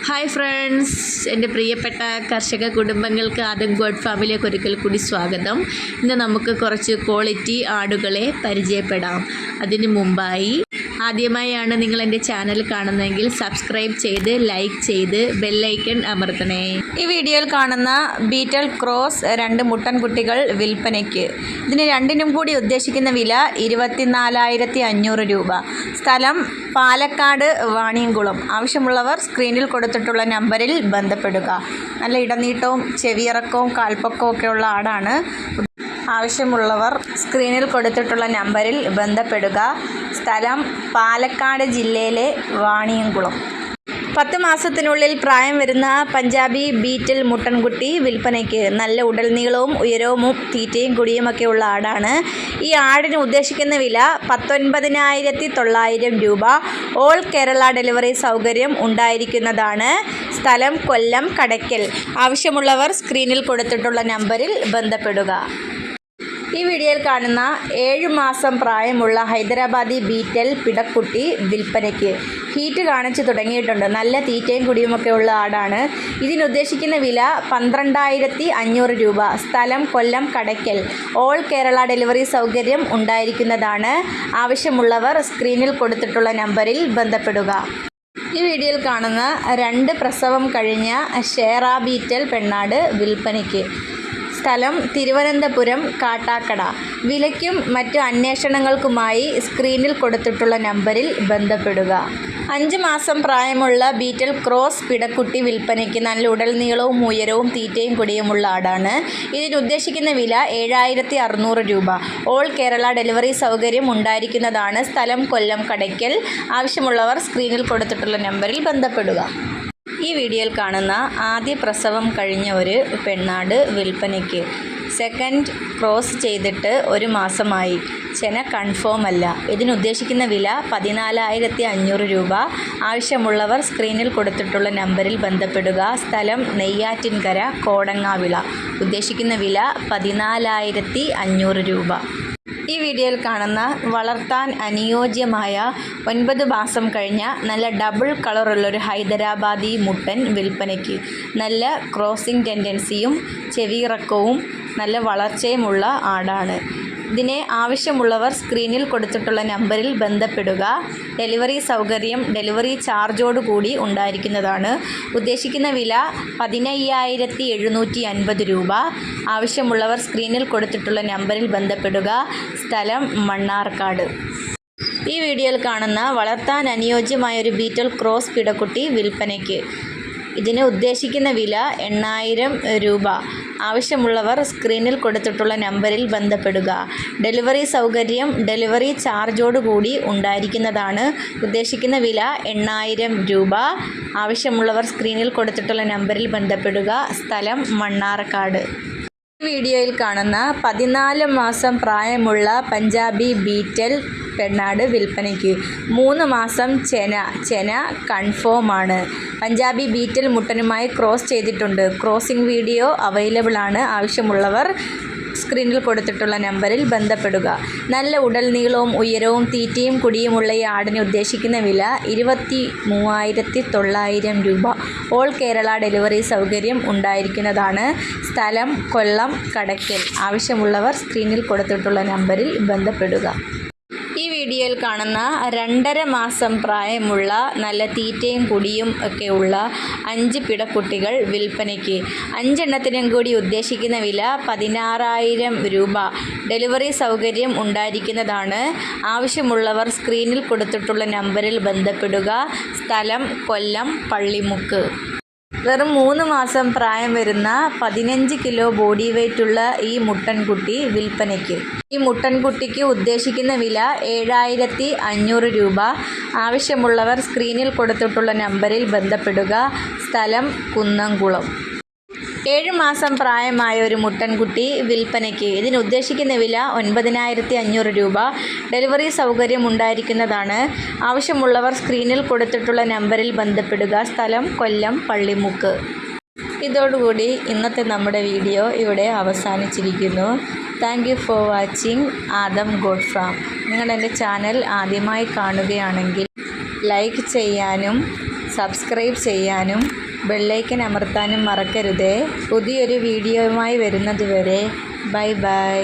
Hi friends, എൻ്റെ പ്രിയപ്പെട്ട കർഷക കുടുംബങ്ങൾക്ക് ആദം ഗോഡ് ഫാമിലേക്ക് ഒരിക്കൽ കൂടി സ്വാഗതം. ഇന്ന് നമുക്ക് കുറച്ച് ക്വാളിറ്റി ആടുകളെ പരിചയപ്പെടാം. അതിനു മുമ്പായി ആദ്യമായാണ് നിങ്ങൾ എൻ്റെ ചാനൽ കാണുന്നതെങ്കിൽ സബ്സ്ക്രൈബ് ചെയ്ത് ലൈക്ക് ചെയ്ത് ബെല്ലൈക്കൺ അമർത്തണേ. ഈ വീഡിയോയിൽ കാണുന്ന ബീറ്റൽ ക്രോസ് 2 മുട്ടൻകുട്ടികൾ വിൽപ്പനയ്ക്ക്. ഇതിന് രണ്ടിനും കൂടി ഉദ്ദേശിക്കുന്ന വില 24,500 രൂപ. സ്ഥലം പാലക്കാട് വാണിയംകുളം. ആവശ്യമുള്ളവർ സ്ക്രീനിൽ കൊടുത്തിട്ടുള്ള നമ്പറിൽ ബന്ധപ്പെടുക. നല്ല ഇടനീട്ടവും ചെവിയിറക്കവും കാൽപ്പൊക്കവും ഒക്കെയുള്ള ആടാണ്. ആവശ്യമുള്ളവർ സ്ക്രീനിൽ കൊടുത്തിട്ടുള്ള നമ്പറിൽ ബന്ധപ്പെടുക. സ്ഥലം പാലക്കാട് ജില്ലയിലെ വാണിയംകുളം. 10 മാസത്തിനുള്ളിൽ പ്രായം വരുന്ന പഞ്ചാബി ബീറ്റൽ മുട്ടൻകുട്ടി വിൽപ്പനയ്ക്ക്. നല്ല ഉടൽ നീളവും ഉയരവും തീറ്റയും കുടിയുമൊക്കെ ഉള്ള ആടാണ്. ഈ ആടിന് ഉദ്ദേശിക്കുന്ന വില 19,900 രൂപ. ഓൾ കേരള ഡെലിവറി സൗകര്യം ഉണ്ടായിരിക്കുന്നതാണ്. സ്ഥലം കൊല്ലം കടയ്ക്കൽ. ആവശ്യമുള്ളവർ സ്ക്രീനിൽ കൊടുത്തിട്ടുള്ള നമ്പറിൽ ബന്ധപ്പെടുക. ഈ വീഡിയോയിൽ കാണുന്ന 7 മാസം പ്രായമുള്ള ഹൈദരാബാദി ബീറ്റൽ പിടക്കുട്ടി വിൽപ്പനയ്ക്ക്. ഹീറ്റ് കാണിച്ചു തുടങ്ങിയിട്ടുണ്ട്. നല്ല തീറ്റയും കുടിയുമൊക്കെ ഉള്ള ആടാണ്. ഇതിനുദ്ദേശിക്കുന്ന വില 12,500 രൂപ. സ്ഥലം കൊല്ലം കടയ്ക്കൽ. ഓൾ കേരള ഡെലിവറി സൗകര്യം ഉണ്ടായിരിക്കുന്നതാണ്. ആവശ്യമുള്ളവർ സ്ക്രീനിൽ കൊടുത്തിട്ടുള്ള നമ്പറിൽ ബന്ധപ്പെടുക. ഈ വീഡിയോയിൽ കാണുന്ന 2 പ്രസവം കഴിഞ്ഞ ഷേറ ബീറ്റൽ പെണ്ണാട് വിൽപ്പനയ്ക്ക്. സ്ഥലം തിരുവനന്തപുരം കാട്ടാക്കട. വിലയ്ക്കും മറ്റു അന്വേഷണങ്ങൾക്കുമായി സ്ക്രീനിൽ കൊടുത്തിട്ടുള്ള നമ്പറിൽ ബന്ധപ്പെടുക. 5 മാസം പ്രായമുള്ള ബീറ്റൽ ക്രോസ് പിടക്കുട്ടി വിൽപ്പനയ്ക്ക്. നല്ല ഉടൽ നീളവും ഉയരവും തീറ്റയും കുടിയുമുള്ള ആടാണ്. ഇതിനുദ്ദേശിക്കുന്ന വില 7,600 രൂപ. ഓൾ കേരള ഡെലിവറി സൗകര്യം ഉണ്ടായിരിക്കുന്നതാണ്. സ്ഥലം കൊല്ലം കടയ്ക്കൽ. ആവശ്യമുള്ളവർ സ്ക്രീനിൽ കൊടുത്തിട്ടുള്ള നമ്പറിൽ ബന്ധപ്പെടുക. ഈ വീഡിയോയിൽ കാണുന്ന ആദ്യ പ്രസവം കഴിഞ്ഞ ഒരു പെണ്ണാട് വിൽപ്പനയ്ക്ക്. സെക്കൻഡ് ക്രോസ് ചെയ്തിട്ട് 1 മാസമായി. ചെന കൺഫേം അല്ല. ഇതിനുദ്ദേശിക്കുന്ന വില 14,500 രൂപ. ആവശ്യമുള്ളവർ സ്ക്രീനിൽ കൊടുത്തിട്ടുള്ള നമ്പറിൽ ബന്ധപ്പെടുക. സ്ഥലം നെയ്യാറ്റിൻകര കോടങ്ങാവിള. ഉദ്ദേശിക്കുന്ന വില 14,500 രൂപ. ഈ വീഡിയോയിൽ കാണുന്ന വളർത്താൻ അനുയോജ്യമായ 9 മാസം കഴിഞ്ഞ നല്ല ഡബിൾ കളറുള്ളൊരു ഹൈദരാബാദി മുട്ടൻ വിൽപ്പനയ്ക്ക്. നല്ല ക്രോസിംഗ് ടെൻഡൻസിയും ചെവിയിറക്കവും നല്ല വളർച്ചയുമുള്ള ആടാണ്. ഇതിനെ ആവശ്യമുള്ളവർ സ്ക്രീനിൽ കൊടുത്തിട്ടുള്ള നമ്പറിൽ ബന്ധപ്പെടുക. ഡെലിവറി സൗകര്യം ഡെലിവറി ചാർജോട് കൂടി ഉണ്ടായിരിക്കുന്നതാണ്. ഉദ്ദേശിക്കുന്ന വില 15,750 രൂപ. ആവശ്യമുള്ളവർ സ്ക്രീനിൽ കൊടുത്തിട്ടുള്ള നമ്പറിൽ ബന്ധപ്പെടുക. സ്ഥലം മണ്ണാർക്കാട്. ഈ വീഡിയോയിൽ കാണുന്ന വളർത്താൻ അനുയോജ്യമായൊരു ബീറ്റൽ ക്രോസ് പിടക്കുട്ടി വിൽപ്പനയ്ക്ക്. ഇതിന് ഉദ്ദേശിക്കുന്ന വില 8,000 രൂപ. ആവശ്യമുള്ളവർ സ്ക്രീനിൽ കൊടുത്തിട്ടുള്ള നമ്പറിൽ ബന്ധപ്പെടുക. ഡെലിവറി സൗകര്യം ഡെലിവറി ചാർജോട് കൂടി ഉണ്ടായിരിക്കുന്നതാണ്. ഉദ്ദേശിക്കുന്ന വില 8,000 രൂപ. ആവശ്യമുള്ളവർ സ്ക്രീനിൽ കൊടുത്തിട്ടുള്ള നമ്പറിൽ ബന്ധപ്പെടുക. സ്ഥലം മണ്ണാർക്കാട്. വീഡിയോയിൽ കാണുന്ന 14 മാസം പ്രായമുള്ള പഞ്ചാബി ബീറ്റൽ പെണ്ണാട് വിൽപ്പനയ്ക്ക്. 3 മാസം ചെന കൺഫേം ആണ്. പഞ്ചാബി ബീറ്റൽ മുട്ടനുമായി ക്രോസ് ചെയ്തിട്ടുണ്ട്. ക്രോസിംഗ് വീഡിയോ അവൈലബിൾ ആണ്. ആവശ്യമുള്ളവർ സ്ക്രീനിൽ കൊടുത്തിട്ടുള്ള നമ്പറിൽ ബന്ധപ്പെടുക. നല്ല ഉടൽ നീളവും ഉയരവും തീറ്റയും കുടിയുമുള്ള ഈ ആടിന് ഉദ്ദേശിക്കുന്ന വില 23,900 രൂപ. ഓൾ കേരള ഡെലിവറി സൗകര്യം ഉണ്ടായിരിക്കുന്നതാണ്. സ്ഥലം കൊല്ലം കടയ്ക്കൽ. ആവശ്യമുള്ളവർ സ്ക്രീനിൽ കൊടുത്തിട്ടുള്ള നമ്പറിൽ ബന്ധപ്പെടുക. ഈ വീഡിയോയിൽ കാണുന്ന 2.5 മാസം പ്രായമുള്ള നല്ല തീറ്റയും കുടിയും ഒക്കെയുള്ള 5 പിടക്കുട്ടികൾ വിൽപ്പനയ്ക്ക്. 5 എണ്ണത്തിനും കൂടി ഉദ്ദേശിക്കുന്ന വില 16,000 രൂപ. ഡെലിവറി സൗകര്യം ഉണ്ടായിരിക്കുന്നതാണ്. ആവശ്യമുള്ളവർ സ്ക്രീനിൽ കൊടുത്തിട്ടുള്ള നമ്പറിൽ ബന്ധപ്പെടുക. സ്ഥലം കൊല്ലം പള്ളിമുക്ക്. വെറും 3 മാസം പ്രായം വരുന്ന 15 കിലോ ബോഡി വെയ്റ്റുള്ള ഈ മുട്ടൻകുട്ടി വിൽപ്പനയ്ക്ക്. ഈ മുട്ടൻകുട്ടിക്ക് ഉദ്ദേശിക്കുന്ന വില 7,500 രൂപ. ആവശ്യമുള്ളവർ സ്ക്രീനിൽ കൊടുത്തിട്ടുള്ള നമ്പറിൽ ബന്ധപ്പെടുക. സ്ഥലം കുന്നംകുളം. 7 മാസം പ്രായമായ ഒരു മുട്ടൻകുട്ടി വിൽപ്പനയ്ക്ക്. ഇതിന് ഉദ്ദേശിക്കുന്ന വില 9,500 രൂപ. ഡെലിവറി സൗകര്യം ഉണ്ടായിരിക്കുന്നതാണ്. ആവശ്യമുള്ളവർ സ്ക്രീനിൽ കൊടുത്തിട്ടുള്ള നമ്പറിൽ ബന്ധപ്പെടുക. സ്ഥലം കൊല്ലം പള്ളിമുക്ക്. ഇതോടുകൂടി ഇന്നത്തെ നമ്മുടെ വീഡിയോ ഇവിടെ അവസാനിച്ചിരിക്കുന്നു. Thank you for watching Adam God Farm. നിങ്ങൾ എൻ്റെ ചാനൽ ആദ്യമായി കാണുകയാണെങ്കിൽ ലൈക്ക് ചെയ്യാനും സബ്സ്ക്രൈബ് ചെയ്യാനും ബെല്ലൈക്കൻ അമർത്താനും മറക്കരുതേ. പുതിയൊരു വീഡിയോയുമായി വരുന്നതുവരെ ബൈ ബൈ.